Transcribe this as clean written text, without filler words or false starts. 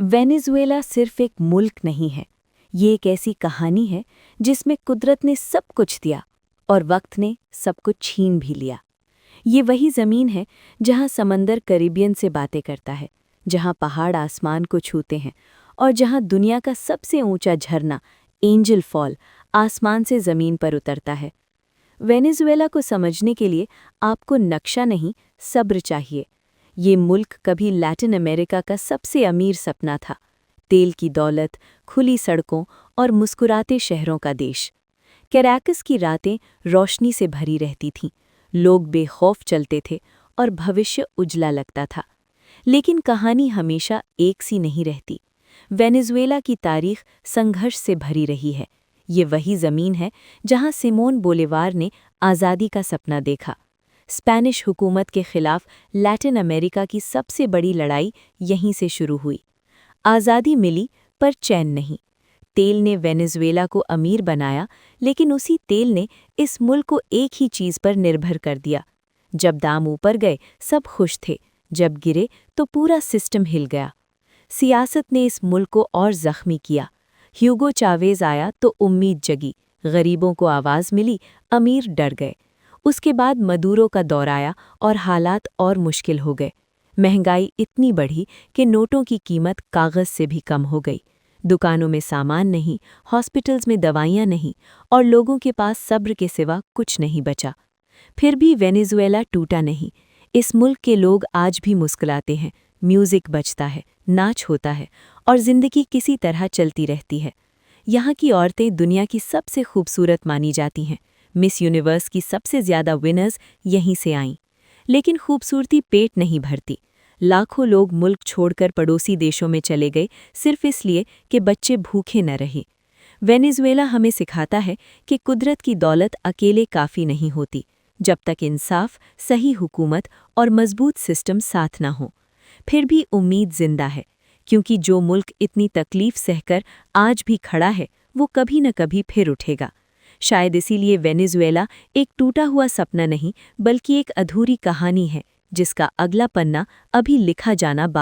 Venezuela सिर्फ एक मुल्क नहीं है, ये एक ऐसी कहानी है जिसमें कुदरत ने सब कुछ दिया और वक्त ने सब कुछ छीन भी लिया। ये वही ज़मीन है जहाँ समंदर कैरिबियन से बातें करता है, जहाँ पहाड़ आसमान को छूते हैं और जहाँ दुनिया का सबसे ऊंचा झरना एंजल फॉल आसमान से ज़मीन पर उतरता है। वेनेजुएला को समझने के लिए आपको नक्शा नहीं, सब्र चाहिए। ये मुल्क कभी लैटिन अमेरिका का सबसे अमीर सपना था, तेल की दौलत, खुली सड़कों और मुस्कुराते शहरों का देश। कैराकस की रातें रोशनी से भरी रहती थीं, लोग बेखौफ चलते थे और भविष्य उजला लगता था। लेकिन कहानी हमेशा एक सी नहीं रहती। वेनेजुएला की तारीख संघर्ष से भरी रही है। ये वही ज़मीन है जहाँ सिमोन बोलिवार ने आज़ादी का सपना देखा। स्पेनिश हुकूमत के खिलाफ लैटिन अमेरिका की सबसे बड़ी लड़ाई यहीं से शुरू हुई। आज़ादी मिली पर चैन नहीं। तेल ने वेनेजुएला को अमीर बनाया, लेकिन उसी तेल ने इस मुल्क को एक ही चीज़ पर निर्भर कर दिया। जब दाम ऊपर गए सब खुश थे, जब गिरे तो पूरा सिस्टम हिल गया। सियासत ने इस मुल्क को और ज़ख्मी किया। ह्यूगो चावेज़ आया तो उम्मीद जगी, गरीबों को आवाज़ मिली, अमीर डर गए। उसके बाद मदुरो का दौर आया और हालात और मुश्किल हो गए। महंगाई इतनी बढ़ी कि नोटों की कीमत कागज़ से भी कम हो गई। दुकानों में सामान नहीं, हॉस्पिटल्स में दवाइयाँ नहीं और लोगों के पास सब्र के सिवा कुछ नहीं बचा। फिर भी वेनेजुएला टूटा नहीं। इस मुल्क के लोग आज भी मुस्कुराते हैं, म्यूज़िक बजता है, नाच होता है और ज़िंदगी किसी तरह चलती रहती है। यहाँ की औरतें दुनिया की सबसे खूबसूरत मानी जाती हैं। मिस यूनिवर्स की सबसे ज़्यादा विनर्स यहीं से आईं। लेकिन खूबसूरती पेट नहीं भरती। लाखों लोग मुल्क छोड़कर पड़ोसी देशों में चले गए सिर्फ इसलिए कि बच्चे भूखे न रहे। वेनेजुएला हमें सिखाता है कि कुदरत की दौलत अकेले काफ़ी नहीं होती, जब तक इंसाफ, सही हुकूमत और मजबूत सिस्टम साथ ना हो। फिर भी उम्मीद जिंदा है, क्योंकि जो मुल्क इतनी तकलीफ सहकर आज भी खड़ा है, वो कभी न कभी फिर उठेगा। शायद इसीलिए वेनेजुएला एक टूटा हुआ सपना नहीं, बल्कि एक अधूरी कहानी है, जिसका अगला पन्ना अभी लिखा जाना